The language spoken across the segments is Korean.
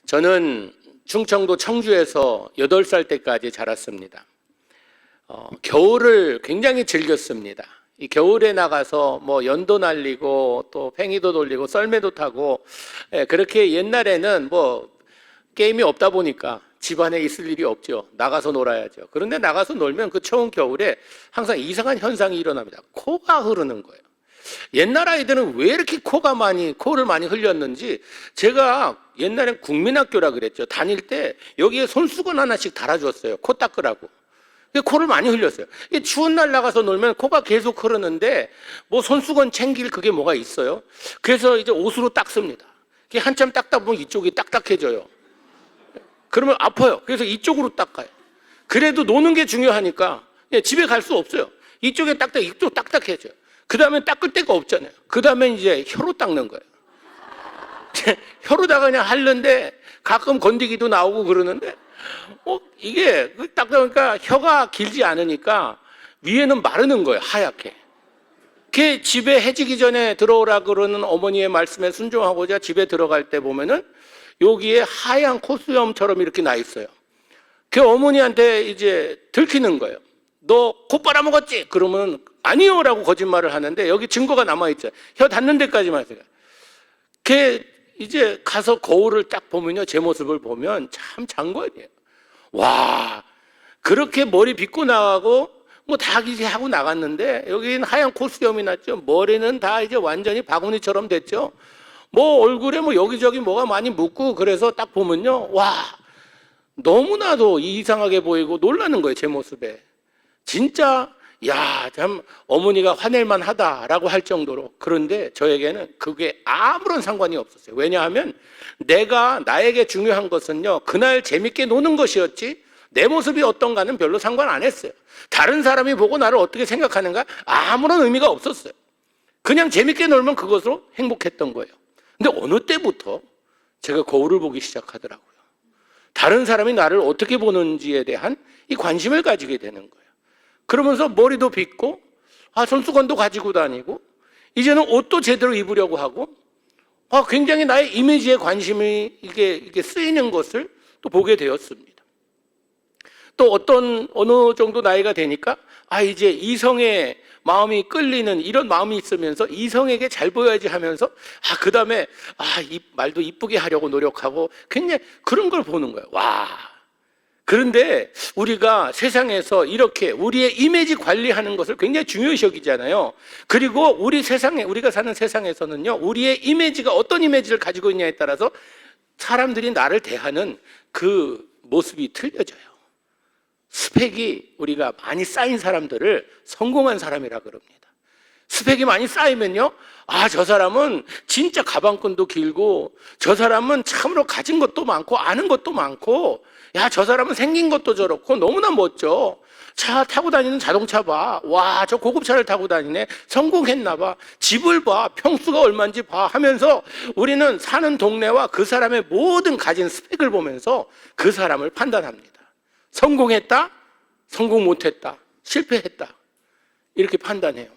저는 충청도 청주에서 8살 때까지 자랐습니다. 겨울을 굉장히 즐겼습니다. 이 겨울에 나가서 뭐 연도 날리고 또 팽이도 돌리고 썰매도 타고, 그렇게 옛날에는 뭐 게임이 없다 보니까 집안에 있을 일이 없죠. 나가서 놀아야죠. 그런데 나가서 놀면 그 추운 겨울에 항상 이상한 현상이 일어납니다. 코가 흐르는 거예요. 옛날 아이들은 왜 이렇게 코를 많이 흘렸는지, 제가 옛날엔 국민학교라 그랬죠. 다닐 때 여기에 손수건 하나씩 달아줬어요. 코 닦으라고. 코를 많이 흘렸어요. 추운 날 나가서 놀면 코가 계속 흐르는데 뭐 손수건 챙길 그게 뭐가 있어요. 그래서 이제 옷으로 닦습니다. 한참 닦다 보면 이쪽이 딱딱해져요. 그러면 아파요. 그래서 이쪽으로 닦아요. 그래도 노는 게 중요하니까 집에 갈 수 없어요. 이쪽 딱딱해져요. 그 다음에 닦을 데가 없잖아요. 그 다음에 이제 혀로 닦는 거예요. 혀로다가 그냥 하는데 가끔 건디기도 나오고 그러는데, 이게 닦다 보니까 혀가 길지 않으니까 위에는 마르는 거예요. 하얗게. 그 집에 해지기 전에 들어오라 그러는 어머니의 말씀에 순종하고자 집에 들어갈 때 보면은 여기에 하얀 콧수염처럼 이렇게 나 있어요. 그 어머니한테 이제 들키는 거예요. 너 코 빨아먹었지? 그러면 아니요 라고 거짓말을 하는데 여기 증거가 남아있죠. 혀 닿는 데까지만 해서. 걔 이제 가서 거울을 딱 보면요, 제 모습을 보면 참 장관이에요. 와, 그렇게 머리 빗고 나가고 뭐 다 이제 하고 나갔는데 여기는 하얀 콧수염이 났죠. 머리는 다 이제 완전히 바구니처럼 됐죠. 뭐 얼굴에 뭐 여기저기 뭐가 많이 묻고, 그래서 딱 보면요, 와, 너무나도 이상하게 보이고 놀라는 거예요, 제 모습에. 진짜 야, 참 어머니가 화낼만 하다라고 할 정도로. 그런데 저에게는 그게 아무런 상관이 없었어요. 왜냐하면 나에게 중요한 것은요, 그날 재밌게 노는 것이었지 내 모습이 어떤가는 별로 상관 안 했어요. 다른 사람이 보고 나를 어떻게 생각하는가 아무런 의미가 없었어요. 그냥 재밌게 놀면 그것으로 행복했던 거예요. 근데 어느 때부터 제가 거울을 보기 시작하더라고요. 다른 사람이 나를 어떻게 보는지에 대한 이 관심을 가지게 되는 거예요. 그러면서 머리도 빗고, 손수건도 가지고 다니고, 이제는 옷도 제대로 입으려고 하고, 굉장히 나의 이미지에 관심이 이게 쓰이는 것을 또 보게 되었습니다. 또 어느 정도 나이가 되니까, 이제 이성의 마음이 끌리는 이런 마음이 있으면서 이성에게 잘 보여야지 하면서, 그 다음에, 이 말도 이쁘게 하려고 노력하고, 굉장히 그런 걸 보는 거예요. 와. 그런데 우리가 세상에서 이렇게 우리의 이미지 관리하는 것을 굉장히 중요시 여기잖아요. 그리고 우리가 사는 세상에서는요, 우리의 이미지가 어떤 이미지를 가지고 있냐에 따라서 사람들이 나를 대하는 그 모습이 틀려져요. 스펙이 우리가 많이 쌓인 사람들을 성공한 사람이라 그럽니다. 스펙이 많이 쌓이면요, 저 사람은 진짜 가방끈도 길고, 저 사람은 참으로 가진 것도 많고 아는 것도 많고, 저 사람은 생긴 것도 저렇고 너무나 멋져. 차 타고 다니는 자동차 봐. 와, 저 고급차를 타고 다니네. 성공했나 봐. 집을 봐. 평수가 얼마인지 봐. 하면서 우리는 사는 동네와 그 사람의 모든 가진 스펙을 보면서 그 사람을 판단합니다. 성공했다? 성공 못했다? 실패했다? 이렇게 판단해요.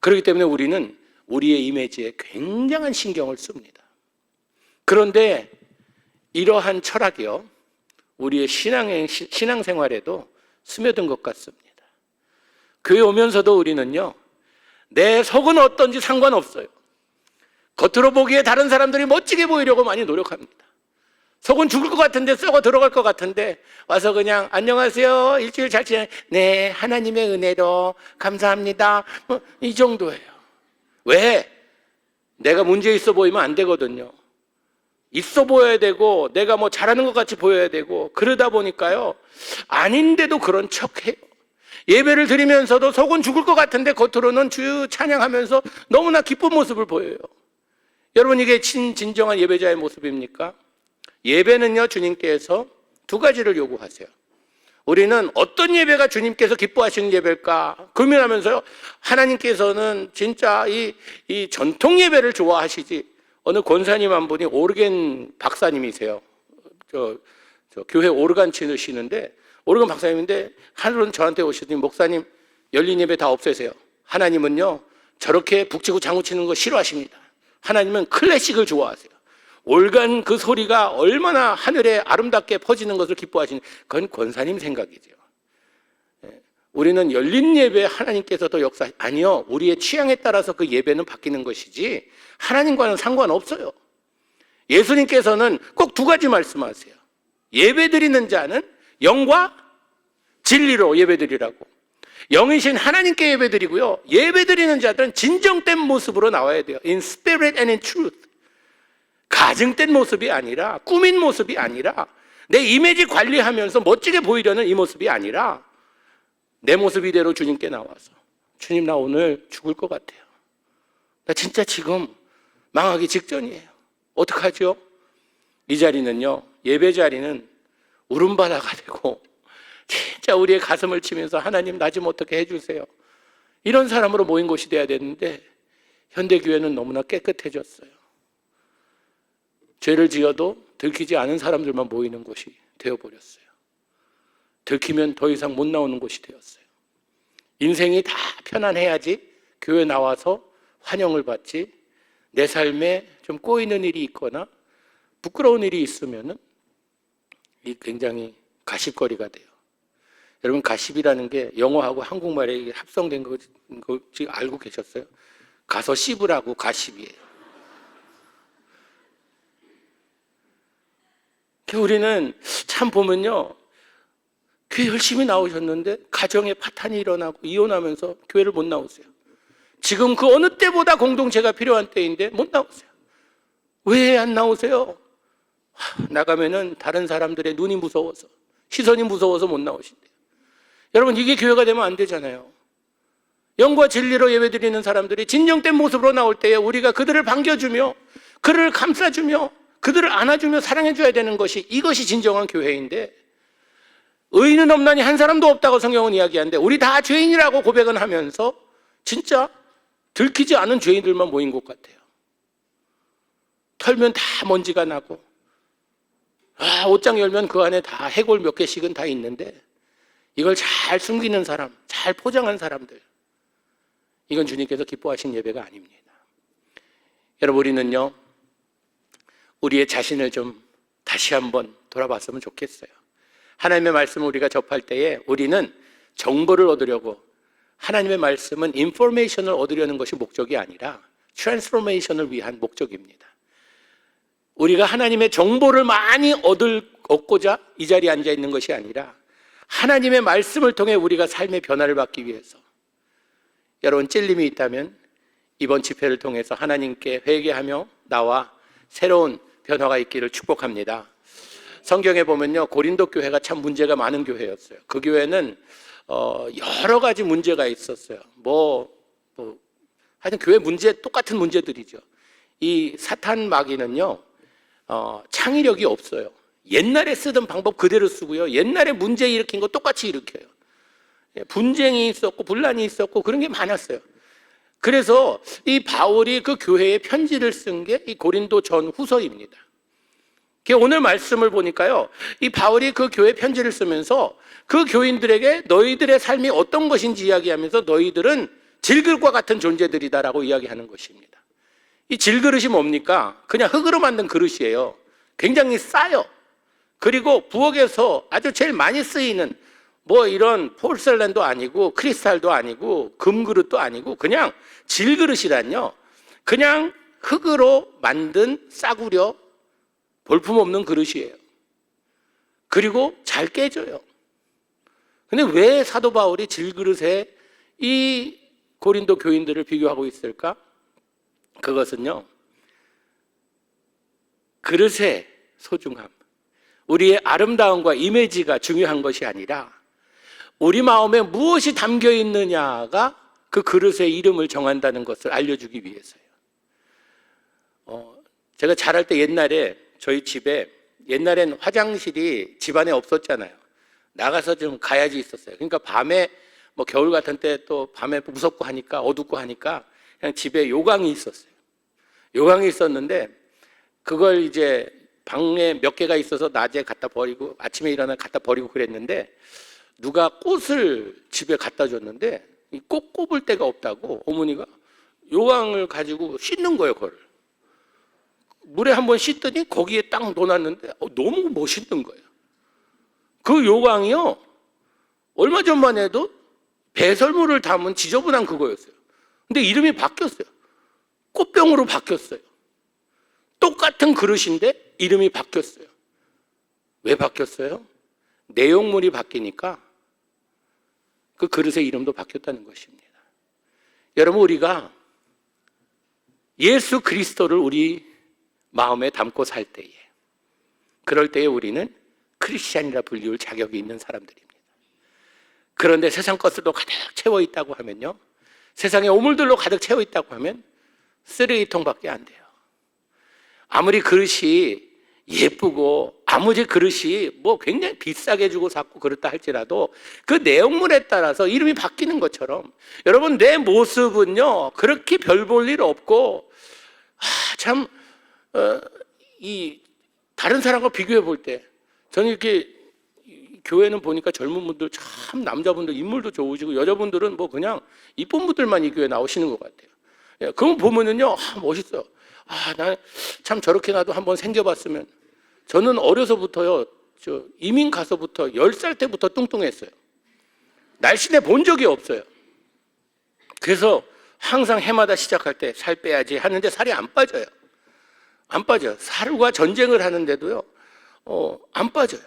그렇기 때문에 우리는 우리의 이미지에 굉장한 신경을 씁니다. 그런데 이러한 철학이요, 우리의 신앙생활에도 스며든 것 같습니다. 교회 오면서도 우리는요, 내 속은 어떤지 상관없어요. 겉으로 보기에 다른 사람들이 멋지게 보이려고 많이 노력합니다. 속은 죽을 것 같은데, 썩어 들어갈 것 같은데 와서 그냥 안녕하세요, 일주일 잘 지내, 네, 하나님의 은혜로 감사합니다, 이 정도예요. 왜? 내가 문제 있어 보이면 안 되거든요. 있어 보여야 되고, 내가 뭐 잘하는 것 같이 보여야 되고, 그러다 보니까요, 아닌데도 그런 척해요. 예배를 드리면서도 속은 죽을 것 같은데 겉으로는 주 찬양하면서 너무나 기쁜 모습을 보여요. 여러분, 이게 진정한 예배자의 모습입니까? 예배는요, 주님께서 두 가지를 요구하세요. 우리는 어떤 예배가 주님께서 기뻐하시는 예배일까 고민하면서요, 하나님께서는 진짜 이 전통 예배를 좋아하시지. 어느 권사님 한 분이 오르겐 박사님이세요. 저 교회 오르간 치시는데, 오르간 박사님인데 하루는 저한테 오시더니, 목사님, 열린 예배 다 없애세요. 하나님은요, 저렇게 북치고 장구 치는 거 싫어하십니다. 하나님은 클래식을 좋아하세요. 올간 그 소리가 얼마나 하늘에 아름답게 퍼지는 것을 기뻐하시는, 그건 권사님 생각이죠. 우리는 열린 예배 하나님께서 더 아니요, 우리의 취향에 따라서 그 예배는 바뀌는 것이지 하나님과는 상관없어요. 예수님께서는 꼭 두 가지 말씀하세요. 예배드리는 자는 영과 진리로 예배드리라고. 영이신 하나님께 예배드리고요, 예배드리는 자들은 진정된 모습으로 나와야 돼요. In spirit and in truth. 가증된 모습이 아니라, 꾸민 모습이 아니라, 내 이미지 관리하면서 멋지게 보이려는 이 모습이 아니라 내 모습 이대로 주님께 나와서, 주님, 나 오늘 죽을 것 같아요. 나 진짜 지금 망하기 직전이에요. 어떡하죠? 이 자리는요, 예배 자리는 울음바다가 되고 진짜 우리의 가슴을 치면서 하나님 나 좀 어떻게 해주세요, 이런 사람으로 모인 곳이 돼야 되는데, 현대교회는 너무나 깨끗해졌어요. 죄를 지어도 들키지 않은 사람들만 모이는 곳이 되어버렸어요. 들키면 더 이상 못 나오는 곳이 되었어요. 인생이 다 편안해야지 교회 나와서 환영을 받지, 내 삶에 좀 꼬이는 일이 있거나 부끄러운 일이 있으면은 이 굉장히 가십거리가 돼요. 여러분, 가십이라는 게 영어하고 한국말에 합성된 거 지금 알고 계셨어요? 가서 씹으라고 가십이에요. 우리는 참 보면요, 교회 열심히 나오셨는데 가정에 파탄이 일어나고 이혼하면서 교회를 못 나오세요. 지금 그 어느 때보다 공동체가 필요한 때인데 못 나오세요. 왜 안 나오세요? 나가면은 다른 사람들의 눈이 무서워서, 시선이 무서워서 못 나오신대요. 여러분, 이게 교회가 되면 안 되잖아요. 영과 진리로 예배드리는 사람들이 진정된 모습으로 나올 때에 우리가 그들을 반겨주며 그들을 감싸주며 그들을 안아주며 사랑해줘야 되는 것이, 이것이 진정한 교회인데, 의인은 없나니 한 사람도 없다고 성경은 이야기하는데 우리 다 죄인이라고 고백은 하면서 진짜 들키지 않은 죄인들만 모인 것 같아요. 털면 다 먼지가 나고, 옷장 열면 그 안에 다 해골 몇 개씩은 다 있는데, 이걸 잘 숨기는 사람, 잘 포장한 사람들, 이건 주님께서 기뻐하신 예배가 아닙니다. 여러분, 우리는요, 우리의 자신을 좀 다시 한번 돌아봤으면 좋겠어요. 하나님의 말씀을 우리가 접할 때에 우리는 정보를 얻으려고, 하나님의 말씀은 인포메이션을 얻으려는 것이 목적이 아니라 트랜스포메이션을 위한 목적입니다. 우리가 하나님의 정보를 많이 얻고자 이 자리에 앉아 있는 것이 아니라 하나님의 말씀을 통해 우리가 삶의 변화를 받기 위해서. 여러분, 찔림이 있다면 이번 집회를 통해서 하나님께 회개하며 나와 새로운 변화가 있기를 축복합니다. 성경에 보면요, 고린도 교회가 참 문제가 많은 교회였어요. 그 교회는 여러 가지 문제가 있었어요. 하여튼 교회 문제, 똑같은 문제들이죠. 이 사탄 마귀는요, 창의력이 없어요. 옛날에 쓰던 방법 그대로 쓰고요, 옛날에 문제 일으킨 거 똑같이 일으켜요. 분쟁이 있었고 분란이 있었고 그런 게 많았어요. 그래서 이 바울이 그 교회에 편지를 쓴 게 이 고린도 전후서입니다. 오늘 말씀을 보니까요, 이 바울이 그 교회 편지를 쓰면서 그 교인들에게 너희들의 삶이 어떤 것인지 이야기하면서 너희들은 질그릇과 같은 존재들이다라고 이야기하는 것입니다. 이 질그릇이 뭡니까? 그냥 흙으로 만든 그릇이에요. 굉장히 싸요. 그리고 부엌에서 아주 제일 많이 쓰이는 이런 폴셀렌도 아니고 크리스탈도 아니고 금그릇도 아니고 그냥 질그릇이란요, 그냥 흙으로 만든 싸구려 볼품없는 그릇이에요. 그리고 잘 깨져요. 근데 왜 사도 바울이 질그릇에 이 고린도 교인들을 비교하고 있을까? 그것은요, 그릇의 소중함, 우리의 아름다움과 이미지가 중요한 것이 아니라 우리 마음에 무엇이 담겨 있느냐가 그 그릇의 이름을 정한다는 것을 알려주기 위해서요. 제가 자랄 때 옛날에 저희 집에, 옛날엔 화장실이 집안에 없었잖아요. 나가서 좀 가야지 있었어요. 그러니까 밤에 겨울 같은 때 또 밤에 무섭고 하니까, 어둡고 하니까 그냥 집에 요강이 있었어요. 요강이 있었는데 그걸 이제 방에 몇 개가 있어서 낮에 갖다 버리고 아침에 일어나 갖다 버리고 그랬는데, 누가 꽃을 집에 갖다 줬는데 이 꽃 꼽을 데가 없다고 어머니가 요강을 가지고 씻는 거예요, 그걸. 물에 한번 씻더니 거기에 딱 놓았는데 너무 멋있는 거예요. 그 요강이요, 얼마 전만 해도 배설물을 담은 지저분한 그거였어요. 근데 이름이 바뀌었어요. 꽃병으로 바뀌었어요. 똑같은 그릇인데 이름이 바뀌었어요. 왜 바뀌었어요? 내용물이 바뀌니까 그 그릇의 이름도 바뀌었다는 것입니다. 여러분, 우리가 예수 그리스도를 우리 마음에 담고 살 때에, 그럴 때에 우리는 크리스찬이라 불리울 자격이 있는 사람들입니다. 그런데 세상 것으로 가득 채워 있다고 하면요, 세상의 오물들로 가득 채워 있다고 하면 쓰레기통밖에 안 돼요. 아무리 그릇이 예쁘고 아무리 그릇이 뭐 굉장히 비싸게 주고 샀고 그렇다 할지라도 그 내용물에 따라서 이름이 바뀌는 것처럼, 여러분, 내 모습은요 그렇게 별 볼 일 없고, 참 이 다른 사람과 비교해 볼 때 저는 이렇게 교회는 보니까 젊은 분들, 참 남자분들 인물도 좋으시고 여자분들은 뭐 그냥 이쁜 분들만 이 교회 나오시는 것 같아요. 예, 그거 보면은요, 멋있어요. 난 참 저렇게 나도 한번 생겨봤으면. 저는 어려서부터요, 이민 가서부터 10살 때부터 뚱뚱했어요. 날씬해 본 적이 없어요. 그래서 항상 해마다 시작할 때 살 빼야지 하는데 살이 안 빠져요. 안 빠져요. 살과 전쟁을 하는데도요, 안 빠져요.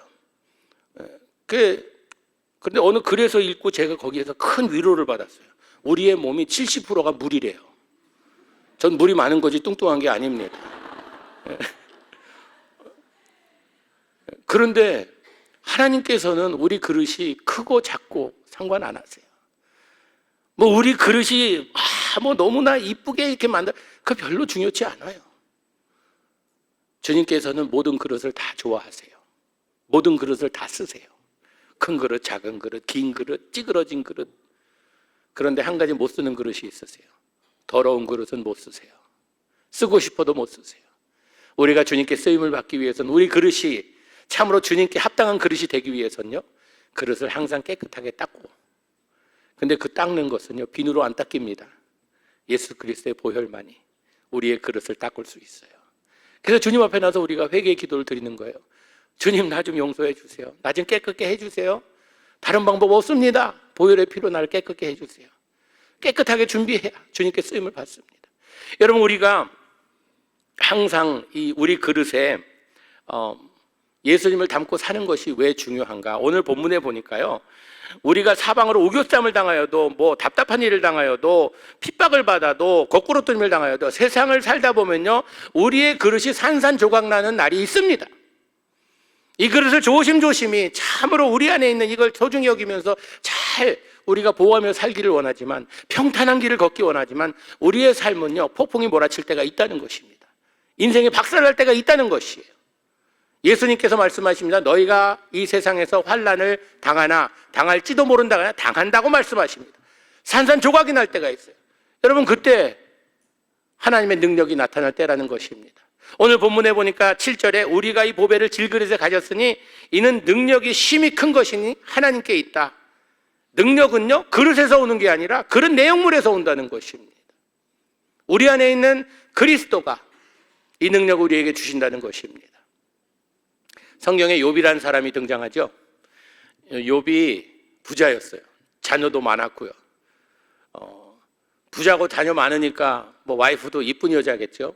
그런데 어느 글에서 읽고 제가 거기에서 큰 위로를 받았어요. 우리의 몸이 70%가 물이래요. 전 물이 많은 거지 뚱뚱한 게 아닙니다. 그런데 하나님께서는 우리 그릇이 크고 작고 상관 안 하세요. 뭐 우리 그릇이 뭐 너무나 이쁘게 이렇게 그 별로 중요치 않아요. 주님께서는 모든 그릇을 다 좋아하세요. 모든 그릇을 다 쓰세요. 큰 그릇, 작은 그릇, 긴 그릇, 찌그러진 그릇. 그런데 한 가지 못 쓰는 그릇이 있으세요. 더러운 그릇은 못 쓰세요. 쓰고 싶어도 못 쓰세요. 우리가 주님께 쓰임을 받기 위해서는, 우리 그릇이 참으로 주님께 합당한 그릇이 되기 위해서는요, 그릇을 항상 깨끗하게 닦고, 근데 그 닦는 것은요 비누로 안 닦입니다. 예수 그리스도의 보혈만이 우리의 그릇을 닦을 수 있어요. 그래서 주님 앞에 나서 우리가 회개의 기도를 드리는 거예요. 주님, 나 좀 용서해 주세요. 나 좀 깨끗게 해주세요. 다른 방법 없습니다. 보혈의 피로 나를 깨끗게 해주세요. 깨끗하게 준비해야 주님께 쓰임을 받습니다. 여러분, 우리가 항상 우리 그릇에 예수님을 담고 사는 것이 왜 중요한가? 오늘 본문에 보니까요, 우리가 사방으로 우겨쌈을 당하여도, 뭐 답답한 일을 당하여도, 핍박을 받아도, 거꾸로 뜸을 당하여도, 세상을 살다 보면요 우리의 그릇이 산산조각 나는 날이 있습니다. 이 그릇을 조심조심히 참으로 우리 안에 있는 이걸 소중히 여기면서 잘 우리가 보호하며 살기를 원하지만, 평탄한 길을 걷기 원하지만, 우리의 삶은요 폭풍이 몰아칠 때가 있다는 것입니다. 인생이 박살날 때가 있다는 것이에요. 예수님께서 말씀하십니다. 너희가 이 세상에서 환난을 당하나 당할지도 모른다거나 당한다고 말씀하십니다. 산산조각이 날 때가 있어요. 여러분, 그때 하나님의 능력이 나타날 때라는 것입니다. 오늘 본문에 보니까 7절에 우리가 이 보배를 질그릇에 가졌으니 이는 능력이 심히 큰 것이니 하나님께 있다. 능력은요 그릇에서 오는 게 아니라 그릇 내용물에서 온다는 것입니다. 우리 안에 있는 그리스도가 이 능력을 우리에게 주신다는 것입니다. 성경에 욥이라는 사람이 등장하죠. 욥이 부자였어요. 자녀도 많았고요. 부자고 자녀 많으니까 뭐 와이프도 이쁜 여자겠죠.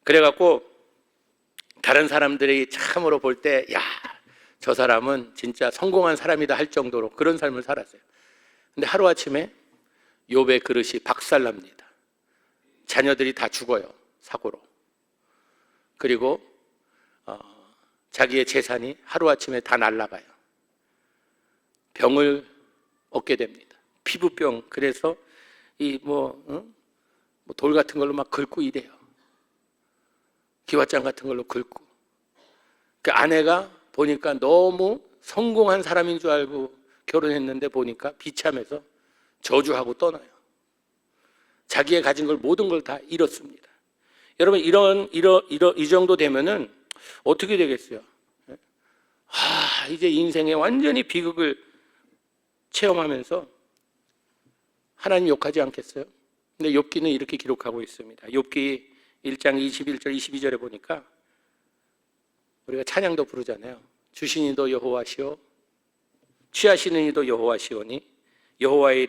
그래갖고 다른 사람들이 참으로 볼 때, 야, 저 사람은 진짜 성공한 사람이다 할 정도로 그런 삶을 살았어요. 근데 하루아침에 욥의 그릇이 박살납니다. 자녀들이 다 죽어요, 사고로. 그리고 자기의 재산이 하루아침에 다 날아가요. 병을 얻게 됩니다. 피부병. 그래서 돌 같은 걸로 막 긁고 이래요. 기왓장 같은 걸로 긁고. 그 아내가 보니까 너무 성공한 사람인 줄 알고 결혼했는데 보니까 비참해서 저주하고 떠나요. 자기의 가진 걸 모든 걸 다 잃었습니다. 여러분, 이 정도 되면은 어떻게 되겠어요? 이제 인생에 완전히 비극을 체험하면서 하나님 욕하지 않겠어요? 근데 욥기는 이렇게 기록하고 있습니다. 욥기 1장 21절 22절에 보니까 우리가 찬양도 부르잖아요. 주신 이도 여호와시오 취하시는 이도 여호와시오니 여호와의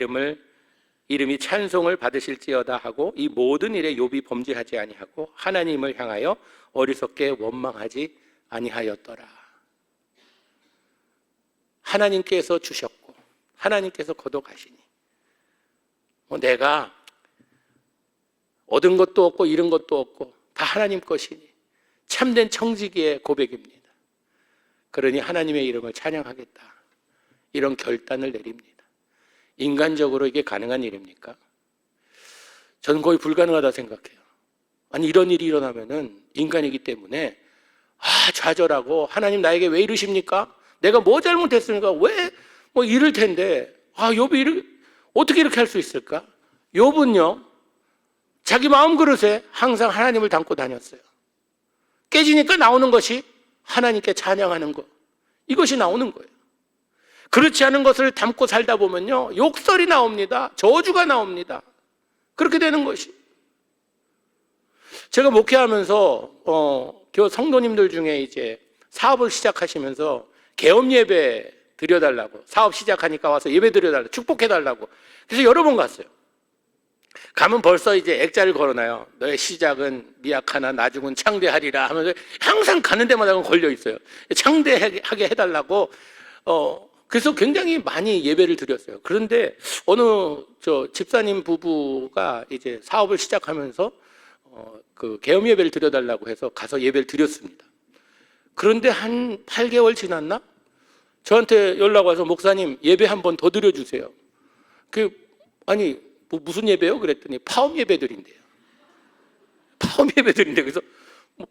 이름이 찬송을 받으실지어다 하고 이 모든 일에 욥이 범죄하지 아니하고 하나님을 향하여 어리석게 원망하지 아니하였더라. 하나님께서 주셨고 하나님께서 거둬가시니 내가 얻은 것도 없고 잃은 것도 없고 다 하나님 것이니 참된 청지기의 고백입니다. 그러니 하나님의 이름을 찬양하겠다, 이런 결단을 내립니다. 인간적으로 이게 가능한 일입니까? 저는 거의 불가능하다 생각해요. 아니 이런 일이 일어나면은 인간이기 때문에 좌절하고 하나님 나에게 왜 이러십니까? 내가 뭐 잘못했습니까? 왜 뭐 이럴 텐데 욥이 어떻게 이렇게 할 수 있을까? 욥은요 자기 마음 그릇에 항상 하나님을 담고 다녔어요. 깨지니까 나오는 것이 하나님께 찬양하는 것, 이것이 나오는 거예요. 그렇지 않은 것을 담고 살다 보면요 욕설이 나옵니다. 저주가 나옵니다. 그렇게 되는 것이. 제가 목회하면서 교회 성도님들 중에 이제 사업을 시작하시면서 개업 예배 드려달라고, 사업 시작하니까 와서 예배 드려달라고, 축복해달라고. 그래서 여러 번 갔어요. 가면 벌써 이제 액자를 걸어놔요. 너의 시작은 미약하나 나중은 창대하리라 하면서 항상 가는 데마다 걸려 있어요. 창대하게 해달라고. 그래서 굉장히 많이 예배를 드렸어요. 그런데 어느 집사님 부부가 이제 사업을 시작하면서 그 개업 예배를 드려달라고 해서 가서 예배를 드렸습니다. 그런데 한 8개월 지났나? 저한테 연락 와서 목사님 예배 한 번 더 드려주세요. 아니 무슨 예배요? 그랬더니 파업 예배 드린대요. 파업 예배 드린대. 그래서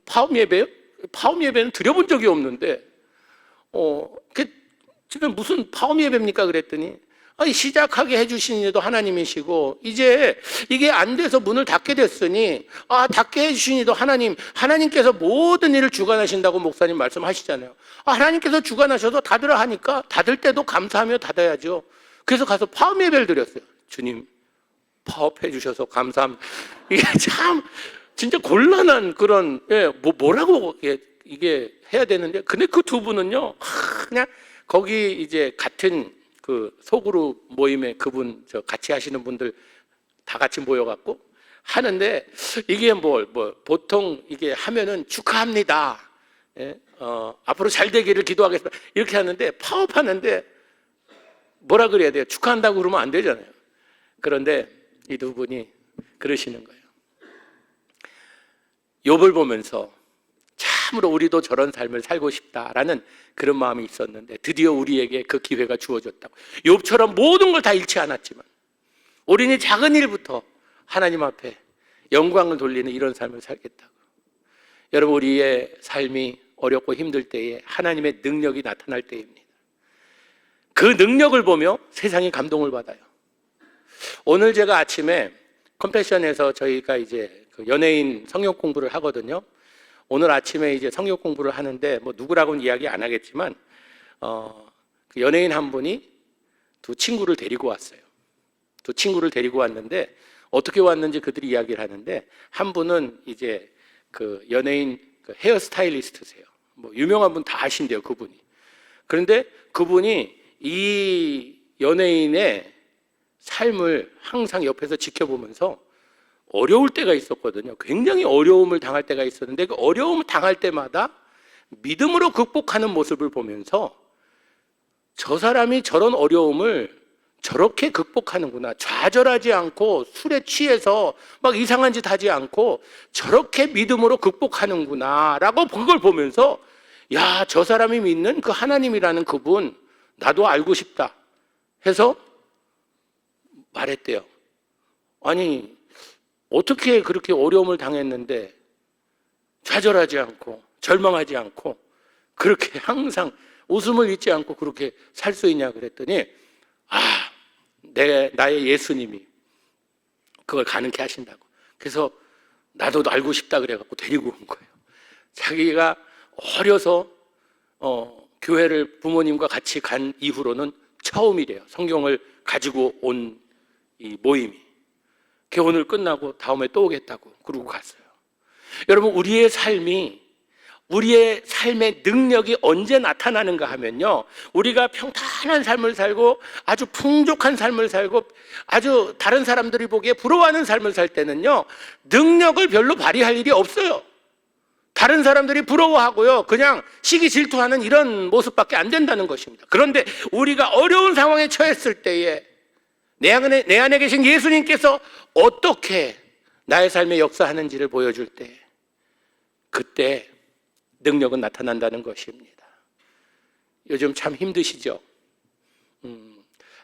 파업 예배요? 파업 예배는 드려본 적이 없는데 지금 무슨 파업 예배입니까? 그랬더니 시작하게 해주신 이도 하나님이시고 이제 이게 안 돼서 문을 닫게 됐으니 닫게 해주신 이도 하나님께서 모든 일을 주관하신다고 목사님 말씀하시잖아요. 하나님께서 주관하셔서 닫으라 하니까 닫을 때도 감사하며 닫아야죠. 그래서 가서 파업 예배를 드렸어요. 주님 파업해 주셔서 감사합니다. 이게 참 진짜 곤란한 그런 뭐라고 이게 해야 되는데, 근데 그 두 분은요 그냥 거기 이제 같은 그 소그룹 모임에 그분 같이 하시는 분들 다 같이 모여갖고 하는데 이게 보통 이게 하면은 축하합니다. 앞으로 잘 되기를 기도하겠습니다. 이렇게 하는데 파업하는데 뭐라 그래야 돼요? 축하한다고 그러면 안 되잖아요. 그런데 이 두 분이 그러시는 거예요. 욥을 보면서 참으로 우리도 저런 삶을 살고 싶다라는 그런 마음이 있었는데 드디어 우리에게 그 기회가 주어졌다고. 욥처럼 모든 걸 다 잃지 않았지만 우리는 작은 일부터 하나님 앞에 영광을 돌리는 이런 삶을 살겠다고. 여러분, 우리의 삶이 어렵고 힘들 때에 하나님의 능력이 나타날 때입니다. 그 능력을 보며 세상이 감동을 받아요. 오늘 제가 아침에 컴패션에서 저희가 이제 그 연예인 성역 공부를 하거든요. 오늘 아침에 이제 성역 공부를 하는데 누구라고는 이야기 안 하겠지만 그 연예인 한 분이 두 친구를 데리고 왔어요. 두 친구를 데리고 왔는데 어떻게 왔는지 그들이 이야기를 하는데, 한 분은 이제 그 연예인 그 헤어 스타일리스트세요. 유명한 분 다 아신대요, 그분이. 그런데 그분이 이 연예인의 삶을 항상 옆에서 지켜보면서 어려울 때가 있었거든요. 굉장히 어려움을 당할 때가 있었는데 그 어려움을 당할 때마다 믿음으로 극복하는 모습을 보면서 저 사람이 저런 어려움을 저렇게 극복하는구나. 좌절하지 않고 술에 취해서 막 이상한 짓 하지 않고 저렇게 믿음으로 극복하는구나 라고 그걸 보면서 야, 저 사람이 믿는 그 하나님이라는 그분 나도 알고 싶다 해서 말했대요. 아니, 어떻게 그렇게 어려움을 당했는데 좌절하지 않고 절망하지 않고 그렇게 항상 웃음을 잃지 않고 그렇게 살 수 있냐 그랬더니 나의 예수님이 그걸 가능케 하신다고. 그래서 나도 알고 싶다 그래갖고 데리고 온 거예요. 자기가 어려서 교회를 부모님과 같이 간 이후로는 처음이래요. 성경을 가지고 온 이 모임이. 오늘 끝나고 다음에 또 오겠다고 그러고 갔어요. 여러분, 우리의 삶의 능력이 언제 나타나는가 하면요, 우리가 평탄한 삶을 살고 아주 풍족한 삶을 살고 아주 다른 사람들이 보기에 부러워하는 삶을 살 때는요, 능력을 별로 발휘할 일이 없어요. 다른 사람들이 부러워하고요, 그냥 시기 질투하는 이런 모습밖에 안 된다는 것입니다. 그런데 우리가 어려운 상황에 처했을 때에 내 안에 계신 예수님께서 어떻게 나의 삶에 역사하는지를 보여줄 때, 그때 능력은 나타난다는 것입니다. 요즘 참 힘드시죠?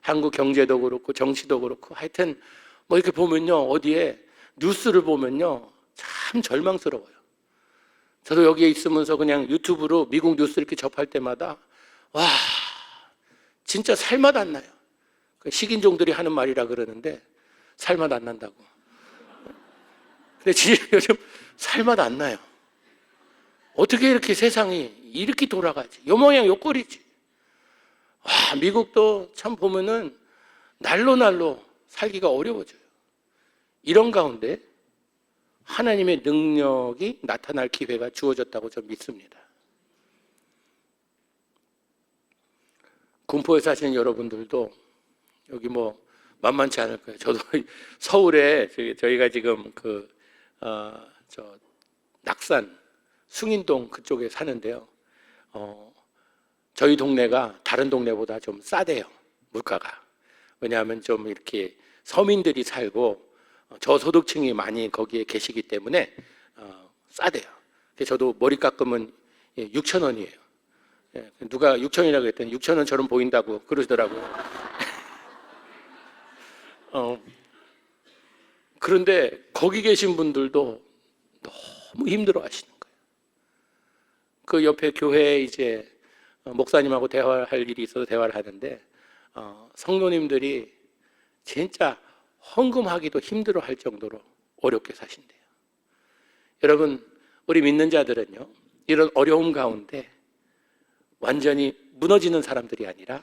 한국 경제도 그렇고 정치도 그렇고 하여튼 뭐 이렇게 보면요, 어디에 뉴스를 보면요, 참 절망스러워요. 저도 여기에 있으면서 그냥 유튜브로 미국 뉴스 이렇게 접할 때마다 와, 진짜 살맛 안 나요. 식인종들이 하는 말이라 그러는데 살맛 안 난다고. 근데 진짜 요즘 살맛 안 나요. 어떻게 이렇게 세상이 이렇게 돌아가지? 요 모양 요 꼴이지. 와, 미국도 참 보면은 날로 살기가 어려워져요. 이런 가운데 하나님의 능력이 나타날 기회가 주어졌다고 저는 믿습니다. 군포에 사시는 여러분들도 여기 뭐 만만치 않을 거예요. 저도 서울에 저희가 지금 낙산 숭인동 그쪽에 사는데요. 저희 동네가 다른 동네보다 좀 싸대요, 물가가. 왜냐하면 좀 이렇게 서민들이 살고 저소득층이 많이 거기에 계시기 때문에 싸대요. 저도 머리 깎으면 6,000원이에요. 누가 6,000원이라고 했더니 6,000원처럼 보인다고 그러시더라고요. 그런데 거기 계신 분들도 너무 힘들어 하시는 거예요. 그 옆에 교회에 이제 목사님하고 대화할 일이 있어서 대화를 하는데 성도님들이 진짜 헌금하기도 힘들어 할 정도로 어렵게 사신대요. 여러분, 우리 믿는 자들은요, 이런 어려움 가운데 완전히 무너지는 사람들이 아니라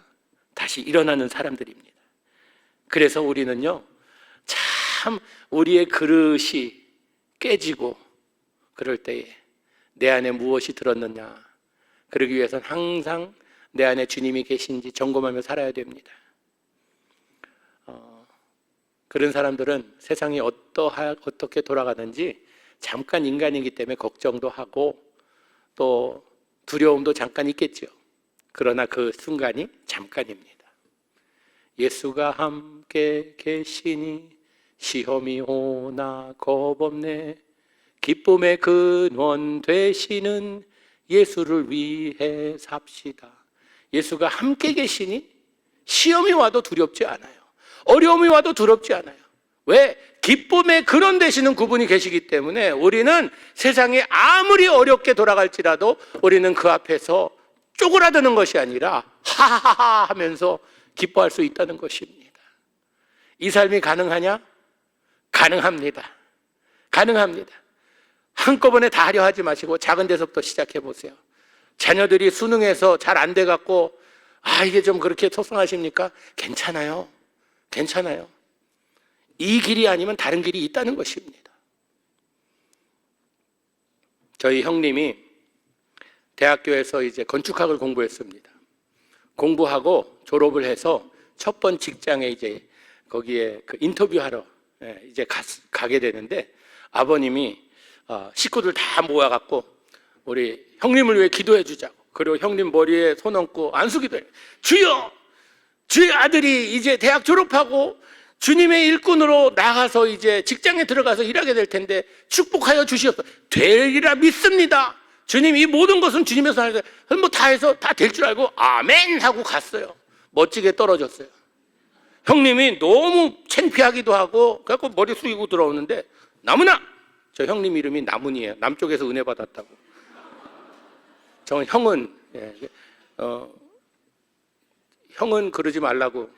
다시 일어나는 사람들입니다. 그래서 우리는요, 참 우리의 그릇이 깨지고 그럴 때에 내 안에 무엇이 들었느냐, 그러기 위해서는 항상 내 안에 주님이 계신지 점검하며 살아야 됩니다. 그런 사람들은 세상이 어떻게 돌아가는지 잠깐 인간이기 때문에 걱정도 하고 또 두려움도 잠깐 있겠죠. 그러나 그 순간이 잠깐입니다. 예수가 함께 계시니 시험이 오나 겁없네. 기쁨의 근원 되시는 예수를 위해 삽시다. 예수가 함께 계시니 시험이 와도 두렵지 않아요. 어려움이 와도 두렵지 않아요. 왜? 기쁨의 근원 되시는 그분이 계시기 때문에 우리는 세상에 아무리 어렵게 돌아갈지라도 우리는 그 앞에서 쪼그라드는 것이 아니라 하하하 하면서 기뻐할 수 있다는 것입니다. 이 삶이 가능하냐? 가능합니다. 가능합니다. 한꺼번에 다 하려 하지 마시고 작은 데서부터 시작해 보세요. 자녀들이 수능에서 잘 안 돼갖고 이게 좀 그렇게 속상하십니까? 괜찮아요. 괜찮아요. 이 길이 아니면 다른 길이 있다는 것입니다. 저희 형님이 대학교에서 이제 건축학을 공부했습니다. 공부하고 졸업을 해서 첫 번 직장에 이제 거기에 그 인터뷰하러 이제 가게 되는데 아버님이 식구들 다 모아갖고 우리 형님을 위해 기도해 주자고. 그리고 형님 머리에 손 얹고 안수기도 해요. 주여! 주의 아들이 이제 대학 졸업하고 주님의 일꾼으로 나가서 이제 직장에 들어가서 일하게 될 텐데 축복하여 주시옵소서. 되리라 믿습니다. 주님, 이 모든 것은 주님에서 하는데 뭐 다 해서 다 될 줄 알고 아멘 하고 갔어요. 멋지게 떨어졌어요. 형님이 너무 창피하기도 하고 그래갖고 머리 숙이고 들어오는데 나무나! 저 형님 이름이 나문이에요. 남쪽에서 은혜 받았다고. 저 형은 형은 그러지 말라고.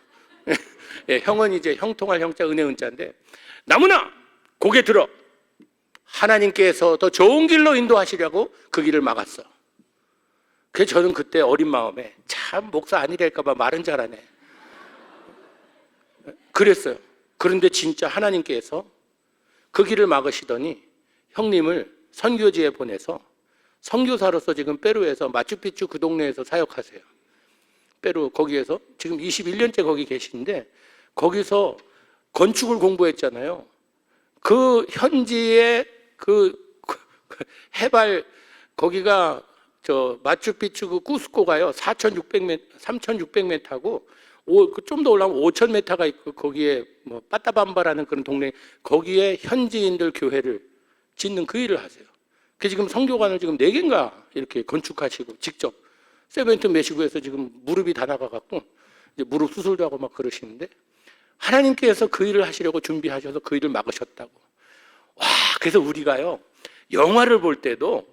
형은 이제 형통할 형자 은혜 은자인데 나무나 고개 들어. 하나님께서 더 좋은 길로 인도하시려고 그 길을 막았어. 그래서 저는 그때 어린 마음에 참 목사 아니랄까 봐 말은 잘하네. 그랬어요. 그런데 진짜 하나님께서 그 길을 막으시더니 형님을 선교지에 보내서 선교사로서 지금 페루에서 마추픽추 그 동네에서 사역하세요. 페루 거기에서 지금 21년째 거기 계신데 거기서 건축을 공부했잖아요. 그 현지의 그 해발 거기가 저 마추픽추 그 쿠스코가요 4,600m, 3,600m고 좀 더 올라가면 5,000m가 있고 거기에 뭐 빠따밤바라는 그런 동네 거기에 현지인들 교회를 짓는 그 일을 하세요. 그 지금 성교관을 지금 4개인가 이렇게 건축하시고 직접 세벤트 메시고에서 지금 무릎이 다 나가갖고 이제 무릎 수술도 하고 막 그러시는데 하나님께서 그 일을 하시려고 준비하셔서 그 일을 막으셨다고. 와, 그래서 우리가요 영화를 볼 때도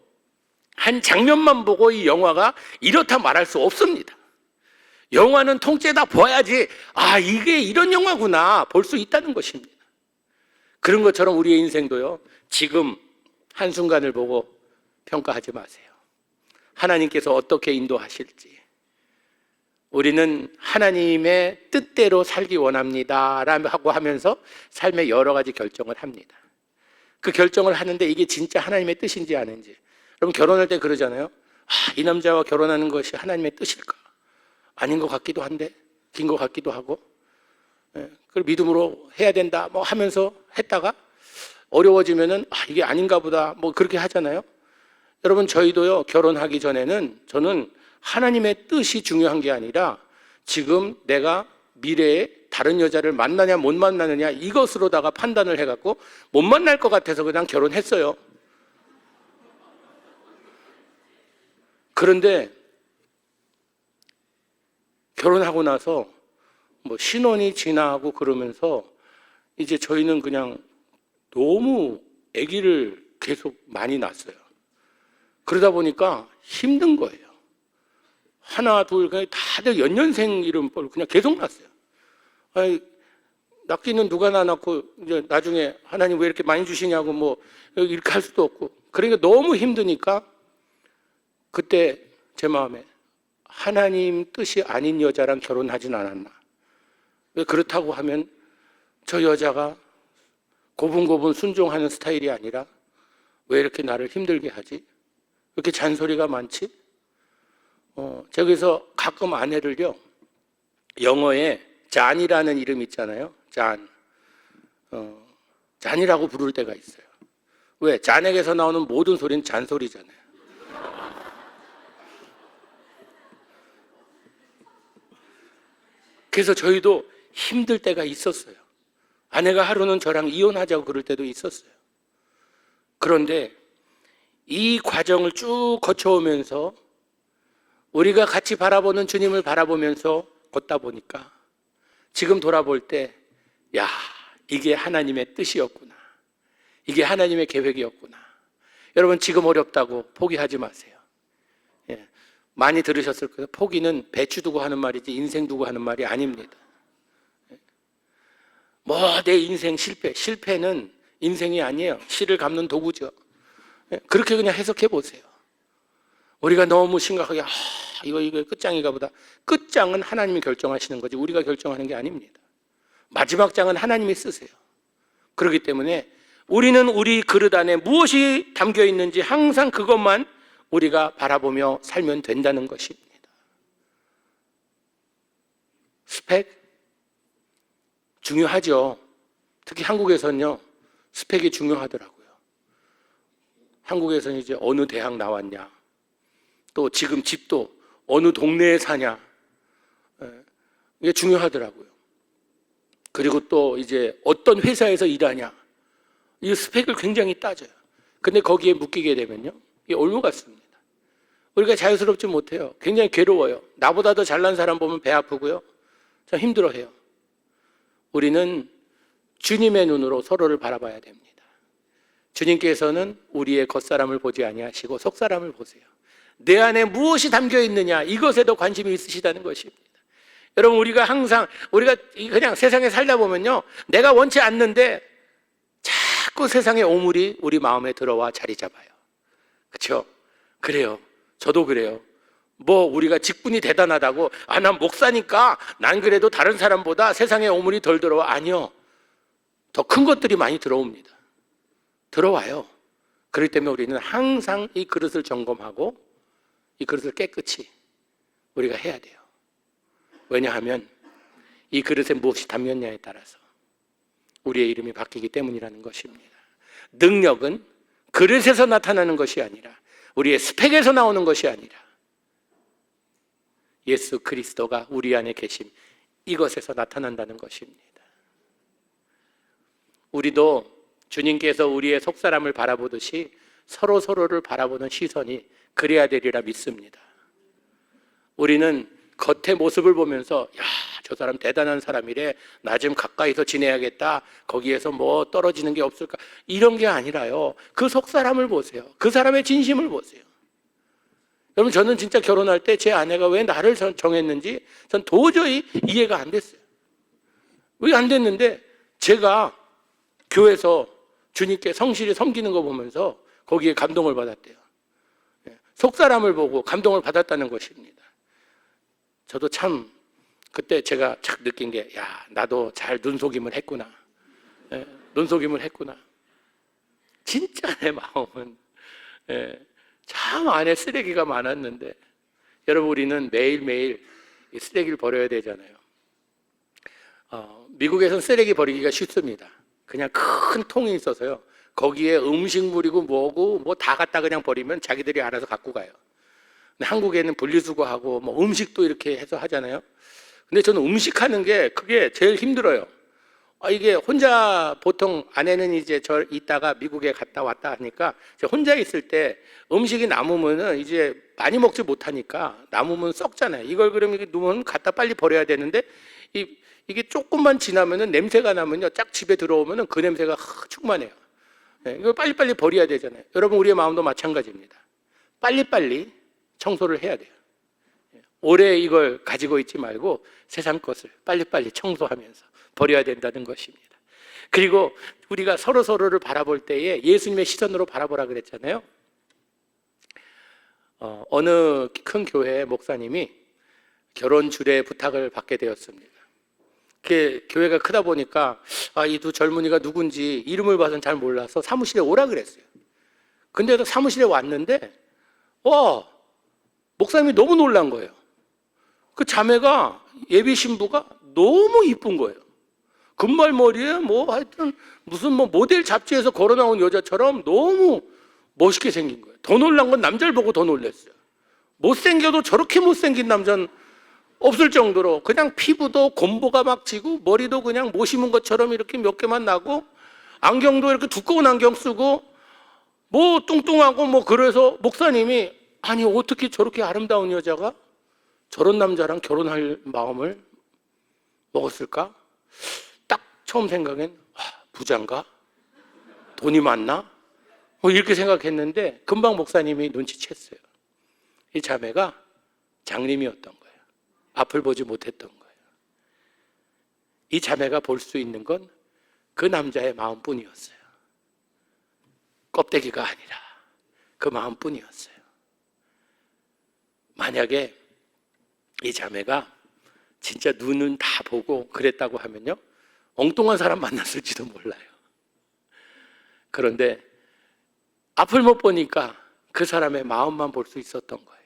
한 장면만 보고 이 영화가 이렇다 말할 수 없습니다. 영화는 통째 다 봐야지 아 이게 이런 영화구나 볼 수 있다는 것입니다. 그런 것처럼 우리의 인생도요 지금 한순간을 보고 평가하지 마세요. 하나님께서 어떻게 인도하실지 우리는 하나님의 뜻대로 살기 원합니다 라고 하면서 삶의 여러 가지 결정을 합니다. 그 결정을 하는데 이게 진짜 하나님의 뜻인지 아닌지. 여러분 결혼할 때 그러잖아요. 이 남자와 결혼하는 것이 하나님의 뜻일까? 아닌 것 같기도 한데 긴 것 같기도 하고 그걸 믿음으로 해야 된다 뭐 하면서 했다가 어려워지면은 이게 아닌가 보다 뭐 그렇게 하잖아요. 여러분 저희도요 결혼하기 전에는 저는 하나님의 뜻이 중요한 게 아니라 지금 내가 미래에 다른 여자를 만나냐 못 만나느냐 이것으로다가 판단을 해갖고 못 만날 것 같아서 그냥 결혼했어요. 그런데 결혼하고 나서 뭐 신혼이 지나고 그러면서 이제 저희는 그냥 너무 아기를 계속 많이 낳았어요. 그러다 보니까 힘든 거예요. 하나, 둘, 그냥 다들 연년생 이름 그냥 계속 낳았어요. 아니, 낳기는 누가 낳고 이제 나중에 하나님 왜 이렇게 많이 주시냐고 뭐 이렇게 할 수도 없고 그러니까 너무 힘드니까 그때 제 마음에 하나님 뜻이 아닌 여자랑 결혼하진 않았나. 왜 그렇다고 하면 저 여자가 고분고분 순종하는 스타일이 아니라 왜 이렇게 나를 힘들게 하지? 왜 이렇게 잔소리가 많지? 제가 그래서 가끔 아내를요 영어에 잔이라는 이름 있잖아요. 잔이라고 부를 때가 있어요. 왜? 잔에게서 나오는 모든 소리는 잔소리잖아요. 그래서 저희도 힘들 때가 있었어요. 아내가 하루는 저랑 이혼하자고 그럴 때도 있었어요. 그런데 이 과정을 쭉 거쳐오면서 우리가 같이 바라보는 주님을 바라보면서 걷다 보니까 지금 돌아볼 때 야, 이게 하나님의 뜻이었구나. 이게 하나님의 계획이었구나. 여러분 지금 어렵다고 포기하지 마세요. 예, 많이 들으셨을 거예요. 포기는 배추 두고 하는 말이지 인생 두고 하는 말이 아닙니다. 뭐 내 인생 실패는 인생이 아니에요. 실을 감는 도구죠. 그렇게 그냥 해석해 보세요. 우리가 너무 심각하게 이거 끝장인가 보다. 끝장은 하나님이 결정하시는 거지 우리가 결정하는 게 아닙니다. 마지막 장은 하나님이 쓰세요. 그렇기 때문에 우리는 우리 그릇 안에 무엇이 담겨 있는지 항상 그것만 우리가 바라보며 살면 된다는 것입니다. 스펙? 중요하죠. 특히 한국에서는요, 스펙이 중요하더라고요. 한국에서는 이제 어느 대학 나왔냐, 또 지금 집도 어느 동네에 사냐, 이게 중요하더라고요. 그리고 또 이제 어떤 회사에서 일하냐, 이 스펙을 굉장히 따져요. 근데 거기에 묶이게 되면요, 이게 올무 같습니다. 우리가 자유스럽지 못해요. 굉장히 괴로워요. 나보다 더 잘난 사람 보면 배 아프고요. 참 힘들어해요. 우리는 주님의 눈으로 서로를 바라봐야 됩니다. 주님께서는 우리의 겉사람을 보지 아니하시고 속사람을 보세요. 내 안에 무엇이 담겨 있느냐 이것에도 관심이 있으시다는 것입니다. 여러분 우리가 그냥 세상에 살다 보면요 내가 원치 않는데 자꾸 세상의 오물이 우리 마음에 들어와 자리 잡아요. 그렇죠? 그래요. 저도 그래요. 뭐 우리가 직분이 대단하다고 난 목사니까 난 그래도 다른 사람보다 세상의 오물이 덜 들어와. 아니요. 더 큰 것들이 많이 들어옵니다. 들어와요. 그렇기 때문에 우리는 항상 이 그릇을 점검하고 이 그릇을 깨끗이 우리가 해야 돼요. 왜냐하면 이 그릇에 무엇이 담겼냐에 따라서 우리의 이름이 바뀌기 때문이라는 것입니다. 능력은 그릇에서 나타나는 것이 아니라, 우리의 스펙에서 나오는 것이 아니라, 예수 그리스도가 우리 안에 계심, 이것에서 나타난다는 것입니다. 우리도 주님께서 우리의 속사람을 바라보듯이 서로를 바라보는 시선이 그래야 되리라 믿습니다. 우리는 겉의 모습을 보면서 야, 저 사람 대단한 사람이래, 나 좀 가까이서 지내야겠다, 거기에서 뭐 떨어지는 게 없을까, 이런 게 아니라요, 그 속사람을 보세요. 그 사람의 진심을 보세요. 여러분, 저는 진짜 결혼할 때 제 아내가 왜 나를 정했는지 전 도저히 이해가 안 됐어요. 왜 안 됐는데, 제가 교회에서 주님께 성실히 섬기는 거 보면서 거기에 감동을 받았대요. 속사람을 보고 감동을 받았다는 것입니다. 저도 참 그때 제가 착 느낀 게, 야, 나도 잘 눈속임을 했구나. 눈속임을 했구나. 진짜 내 마음은 참 안에 쓰레기가 많았는데, 여러분, 우리는 매일매일 쓰레기를 버려야 되잖아요. 미국에서는 쓰레기 버리기가 쉽습니다. 그냥 큰 통이 있어서요, 거기에 음식물이고 뭐고 뭐 다 갖다 그냥 버리면 자기들이 알아서 갖고 가요. 근데 한국에는 분리수거하고 뭐 음식도 이렇게 해서 하잖아요. 근데 저는 음식하는 게 그게 제일 힘들어요. 이게 혼자, 보통 아내는 이제 저 있다가 미국에 갔다 왔다 하니까 혼자 있을 때 음식이 남으면은 이제 많이 먹지 못하니까 남으면 썩잖아요. 이걸 그러면 누면 갖다 빨리 버려야 되는데, 이게 조금만 지나면은 냄새가 나면요, 쫙 집에 들어오면은 그 냄새가 충만해요. 이걸 빨리빨리 버려야 되잖아요. 여러분, 우리의 마음도 마찬가지입니다. 빨리빨리 청소를 해야 돼요. 오래 이걸 가지고 있지 말고 세상 것을 빨리빨리 청소하면서 버려야 된다는 것입니다. 그리고 우리가 서로를 바라볼 때에 예수님의 시선으로 바라보라 그랬잖아요. 어느 큰 교회 목사님이 결혼 주례 부탁을 받게 되었습니다. 교회가 크다 보니까 이 두 젊은이가 누군지 이름을 봐서는 잘 몰라서 사무실에 오라 그랬어요. 근데 사무실에 왔는데 목사님이 너무 놀란 거예요. 그 자매가, 예비 신부가 너무 이쁜 거예요. 금발머리에 뭐 하여튼 무슨 뭐 모델 잡지에서 걸어 나온 여자처럼 너무 멋있게 생긴 거예요. 더 놀란 건 남자를 보고 더 놀랐어요. 못생겨도 저렇게 못생긴 남자는 없을 정도로, 그냥 피부도 곰보가 막 지고 머리도 그냥 못 심은 것처럼 이렇게 몇 개만 나고, 안경도 이렇게 두꺼운 안경 쓰고 뭐 뚱뚱하고 뭐, 그래서 목사님이, 아니 어떻게 저렇게 아름다운 여자가 저런 남자랑 결혼할 마음을 먹었을까? 딱 처음 생각엔 부자인가? 돈이 많나? 이렇게 생각했는데 금방 목사님이 눈치챘어요. 이 자매가 장님이었던 거예요. 앞을 보지 못했던 거예요. 이 자매가 볼 수 있는 건 그 남자의 마음뿐이었어요. 껍데기가 아니라 그 마음뿐이었어요. 만약에 이 자매가 진짜 눈은 다 보고 그랬다고 하면요, 엉뚱한 사람 만났을지도 몰라요. 그런데 앞을 못 보니까 그 사람의 마음만 볼 수 있었던 거예요.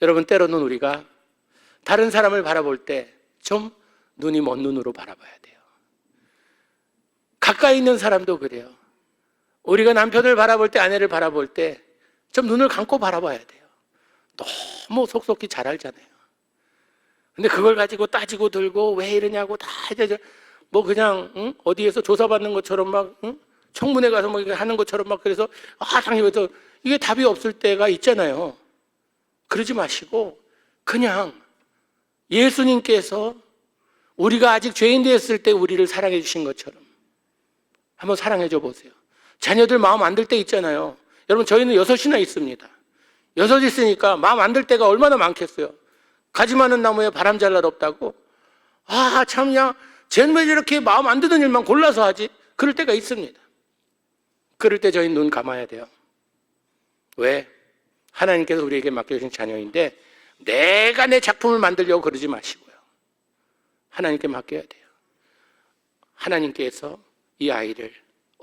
여러분, 때로는 우리가 다른 사람을 바라볼 때 좀 눈이 먼 눈으로 바라봐야 돼요. 가까이 있는 사람도 그래요. 우리가 남편을 바라볼 때, 아내를 바라볼 때 좀 눈을 감고 바라봐야 돼요. 너무 속속히 잘 알잖아요. 근데 그걸 가지고 따지고 들고 왜 이러냐고 다 이제 뭐 그냥 어디에서 조사받는 것처럼 막 청문회 가서 뭐 하는 것처럼 막, 그래서 당연히 이게 답이 없을 때가 있잖아요. 그러지 마시고 그냥 예수님께서 우리가 아직 죄인 되었을 때 우리를 사랑해 주신 것처럼 한번 사랑해 줘 보세요. 자녀들 마음 안 들 때 있잖아요. 여러분, 저희는 6이나 있습니다. 6 있으니까 마음 안 들 때가 얼마나 많겠어요. 가지 많은 나무에 바람 잘 날 없다고. 참야, 쟤는 왜 이렇게 마음 안 드는 일만 골라서 하지? 그럴 때가 있습니다. 그럴 때 저희 눈 감아야 돼요. 왜? 하나님께서 우리에게 맡겨주신 자녀인데 내가 내 작품을 만들려고 그러지 마시고요. 하나님께 맡겨야 돼요. 하나님께서 이 아이를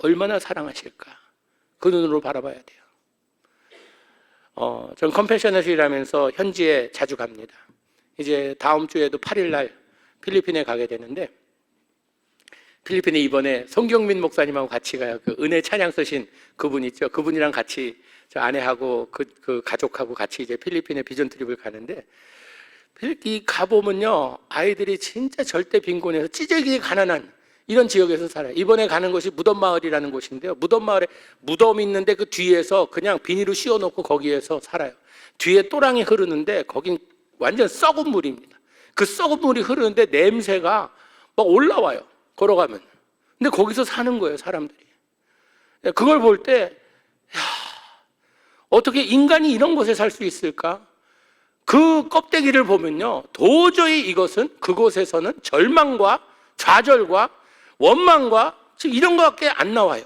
얼마나 사랑하실까? 그 눈으로 바라봐야 돼요. 저는 컴패셔넷을 일하면서 현지에 자주 갑니다. 이제 다음 주에도 8일 날 필리핀에 가게 되는데, 필리핀에 이번에 송경민 목사님하고 같이 가요. 그 은혜 찬양 쓰신 그분 있죠. 그분이랑 같이 저 아내하고 그 가족하고 같이 이제 필리핀에 비전 트립을 가는데, 이 가보면요, 아이들이 진짜 절대 빈곤해서 찌질게 가난한 이런 지역에서 살아요. 이번에 가는 곳이 무덤마을이라는 곳인데요. 무덤마을에 무덤이 있는데 그 뒤에서 그냥 비닐을 씌워놓고 거기에서 살아요. 뒤에 또랑이 흐르는데 거긴 완전 썩은 물입니다. 그 썩은 물이 흐르는데 냄새가 막 올라와요. 걸어가면. 근데 거기서 사는 거예요, 사람들이. 그걸 볼 때, 어떻게 인간이 이런 곳에 살 수 있을까? 그 껍데기를 보면요, 도저히 이것은 그곳에서는 절망과 좌절과 원망과 지금 이런 것밖에 안 나와요.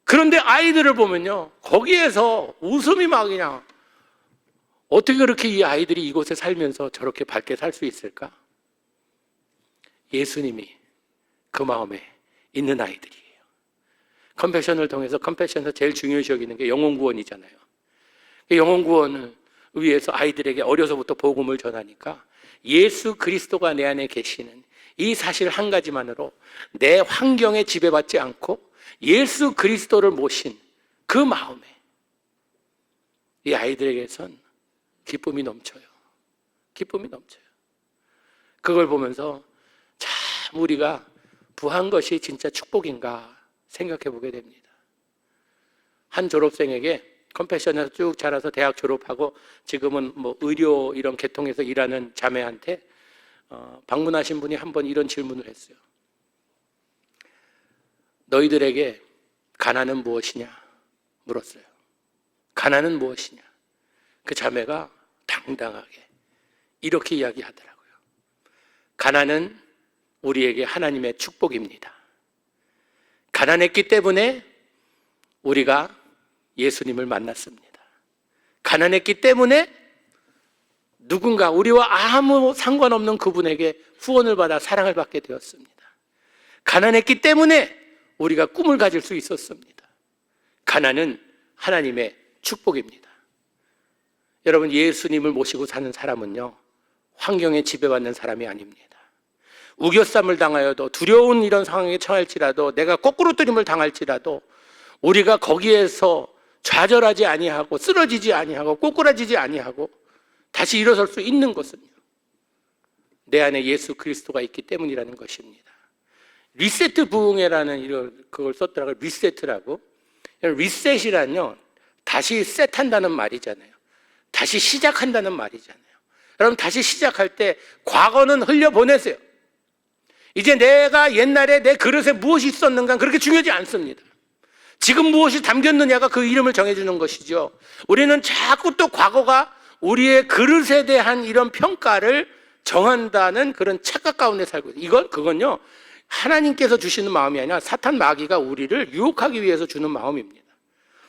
그런데 아이들을 보면요, 거기에서 웃음이 막 그냥, 어떻게 그렇게 이 아이들이 이곳에 살면서 저렇게 밝게 살 수 있을까? 예수님이 그 마음에 있는 아이들이에요. 컴패션을 통해서 컴패션에서 제일 중요시 여기는 게 영혼구원이잖아요. 영혼구원을 위해서 아이들에게 어려서부터 복음을 전하니까 예수 그리스도가 내 안에 계시는 이 사실 한 가지만으로 내 환경에 지배받지 않고 예수 그리스도를 모신 그 마음에 이 아이들에게선 기쁨이 넘쳐요. 기쁨이 넘쳐요. 그걸 보면서 참 우리가 부한 것이 진짜 축복인가 생각해 보게 됩니다. 한 졸업생에게 컴패션에서 쭉 자라서 대학 졸업하고 지금은 뭐 의료 이런 계통에서 일하는 자매한테 방문하신 분이 한 번 이런 질문을 했어요. 너희들에게 가난은 무엇이냐 물었어요. 가난은 무엇이냐? 그 자매가 당당하게 이렇게 이야기하더라고요. 가난은 우리에게 하나님의 축복입니다. 가난했기 때문에 우리가 예수님을 만났습니다. 가난했기 때문에 누군가 우리와 아무 상관없는 그분에게 후원을 받아 사랑을 받게 되었습니다. 가난했기 때문에 우리가 꿈을 가질 수 있었습니다. 가난은 하나님의 축복입니다. 여러분, 예수님을 모시고 사는 사람은요, 환경에 지배받는 사람이 아닙니다. 우겨쌈을 당하여도 두려운 이런 상황에 처할지라도 내가 거꾸로 뜨림을 당할지라도 우리가 거기에서 좌절하지 아니하고 쓰러지지 아니하고 꼬꾸라지지 아니하고 다시 일어설 수 있는 것은요, 내 안에 예수 그리스도가 있기 때문이라는 것입니다. 리세트 부흥회라는 그걸 썼더라고요. 리세트라고. 리셋이란요, 다시 셋한다는 말이잖아요. 다시 시작한다는 말이잖아요. 여러분, 다시 시작할 때 과거는 흘려보내세요. 이제 내가 옛날에 내 그릇에 무엇이 있었는가 그렇게 중요하지 않습니다. 지금 무엇이 담겼느냐가 그 이름을 정해주는 것이죠. 우리는 자꾸 또 과거가 우리의 그릇에 대한 이런 평가를 정한다는 그런 착각 가운데 살고 있어요. 그건요, 하나님께서 주시는 마음이 아니라 사탄 마귀가 우리를 유혹하기 위해서 주는 마음입니다.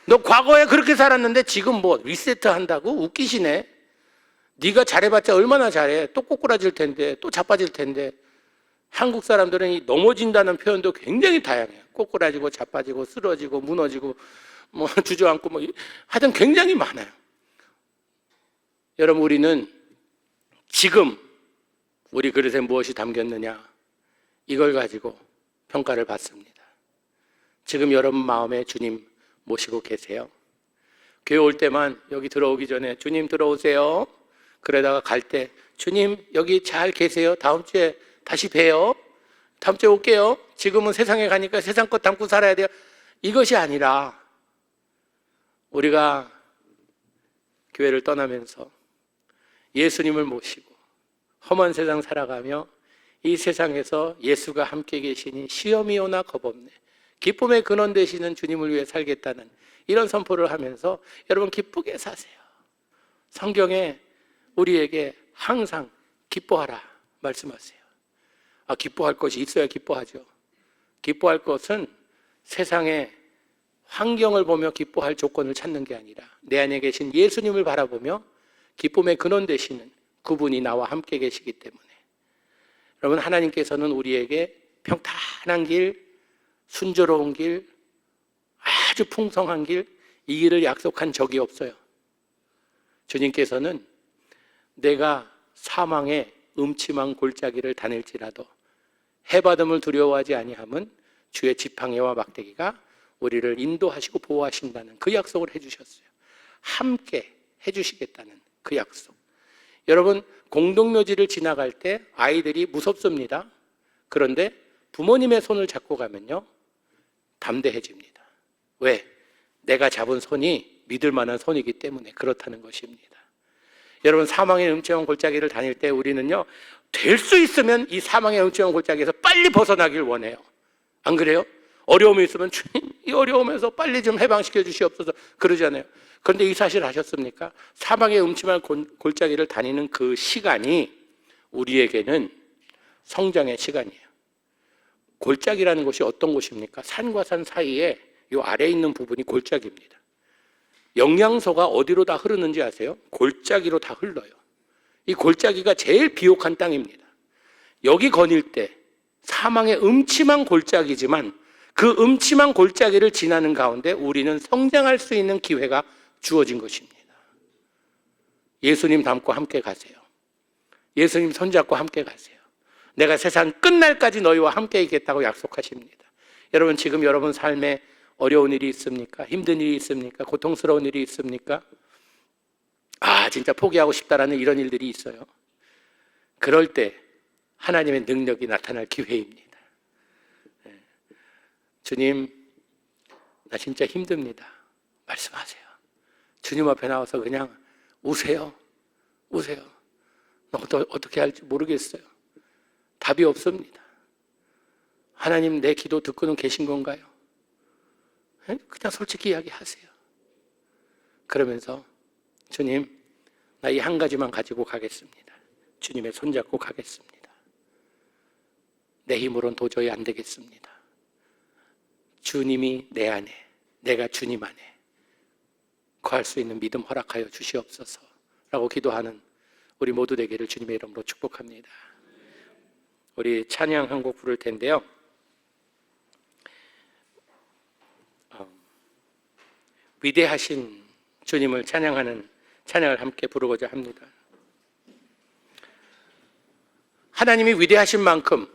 너 과거에 그렇게 살았는데 지금 뭐 리세트 한다고? 웃기시네. 네가 잘해봤자 얼마나 잘해. 또 꼬꾸라질 텐데, 또 자빠질 텐데. 한국 사람들은 이 넘어진다는 표현도 굉장히 다양해요. 꼬꾸라지고 자빠지고 쓰러지고 무너지고 뭐 주저앉고 뭐 하여튼 굉장히 많아요. 여러분, 우리는 지금 우리 그릇에 무엇이 담겼느냐, 이걸 가지고 평가를 받습니다. 지금 여러분 마음에 주님 모시고 계세요? 교회 올 때만 여기 들어오기 전에 주님 들어오세요. 그러다가 갈 때 주님 여기 잘 계세요. 다음 주에 다시 봬요. 다음 주에 올게요. 지금은 세상에 가니까 세상 것 담고 살아야 돼요. 이것이 아니라 우리가 교회를 떠나면서 예수님을 모시고 험한 세상 살아가며 이 세상에서 예수가 함께 계시니 시험이 오나 겁없네. 기쁨의 근원 되시는 주님을 위해 살겠다는 이런 선포를 하면서 여러분 기쁘게 사세요. 성경에 우리에게 항상 기뻐하라 말씀하세요. 기뻐할 것이 있어야 기뻐하죠. 기뻐할 것은 세상의 환경을 보며 기뻐할 조건을 찾는 게 아니라 내 안에 계신 예수님을 바라보며 기쁨의 근원 되시는 그분이 나와 함께 계시기 때문에 여러분, 하나님께서는 우리에게 평탄한 길, 순조로운 길, 아주 풍성한 길, 이 길을 약속한 적이 없어요. 주님께서는 내가 사망의 음침한 골짜기를 다닐지라도 해받음을 두려워하지 아니함은 주의 지팡이와 막대기가 우리를 인도하시고 보호하신다는 그 약속을 해주셨어요. 함께 해주시겠다는 그 약속. 여러분, 공동묘지를 지나갈 때 아이들이 무섭습니다. 그런데 부모님의 손을 잡고 가면요, 담대해집니다. 왜? 내가 잡은 손이 믿을 만한 손이기 때문에 그렇다는 것입니다. 여러분, 사망의 음침한 골짜기를 다닐 때 우리는요, 될 수 있으면 이 사망의 음침한 골짜기에서 빨리 벗어나길 원해요. 안 그래요? 어려움이 있으면 주님, 이 어려움에서 빨리 좀 해방시켜 주시옵소서 그러잖아요. 그런데 이 사실 아셨습니까? 사망의 음침한 골짜기를 다니는 그 시간이 우리에게는 성장의 시간이에요. 골짜기라는 곳이 어떤 곳입니까? 산과 산 사이에 이 아래에 있는 부분이 골짜기입니다. 영양소가 어디로 다 흐르는지 아세요? 골짜기로 다 흘러요. 이 골짜기가 제일 비옥한 땅입니다. 여기 거닐 때 사망의 음침한 골짜기지만 그 음침한 골짜기를 지나는 가운데 우리는 성장할 수 있는 기회가 주어진 것입니다. 예수님 닮고 함께 가세요. 예수님 손잡고 함께 가세요. 내가 세상 끝날까지 너희와 함께 있겠다고 약속하십니다. 여러분, 지금 여러분 삶에 어려운 일이 있습니까? 힘든 일이 있습니까? 고통스러운 일이 있습니까? 진짜 포기하고 싶다라는 이런 일들이 있어요. 그럴 때 하나님의 능력이 나타날 기회입니다. 주님, 나 진짜 힘듭니다. 말씀하세요. 주님 앞에 나와서 그냥 우세요. 우세요. 어떻게 할지 모르겠어요. 답이 없습니다. 하나님, 내 기도 듣고는 계신 건가요? 그냥 솔직히 이야기하세요. 그러면서 주님, 나 이 한 가지만 가지고 가겠습니다. 주님의 손잡고 가겠습니다. 내 힘으로는 도저히 안 되겠습니다. 주님이 내 안에, 내가 주님 안에 거할 수 있는 믿음 허락하여 주시옵소서 라고 기도하는 우리 모두 되기를 주님의 이름으로 축복합니다. 우리 찬양 한 곡 부를 텐데요, 위대하신 주님을 찬양하는 찬양을 함께 부르고자 합니다. 하나님이 위대하신 만큼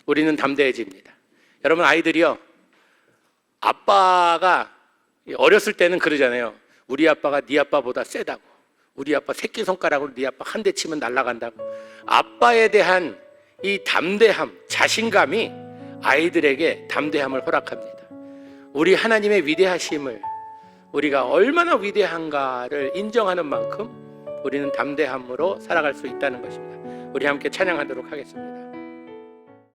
우리는 담대해집니다. 여러분, 아이들이요, 아빠가 어렸을 때는 그러잖아요. 우리 아빠가 네 아빠보다 세다고, 우리 아빠 새끼손가락으로 네 아빠 한 대 치면 날아간다고. 아빠에 대한 이 담대함, 자신감이 아이들에게 담대함을 허락합니다. 우리 하나님의 위대하심을, 우리가 얼마나 위대한가를 인정하는 만큼 우리는 담대함으로 살아갈 수 있다는 것입니다. 우리 함께 찬양하도록 하겠습니다.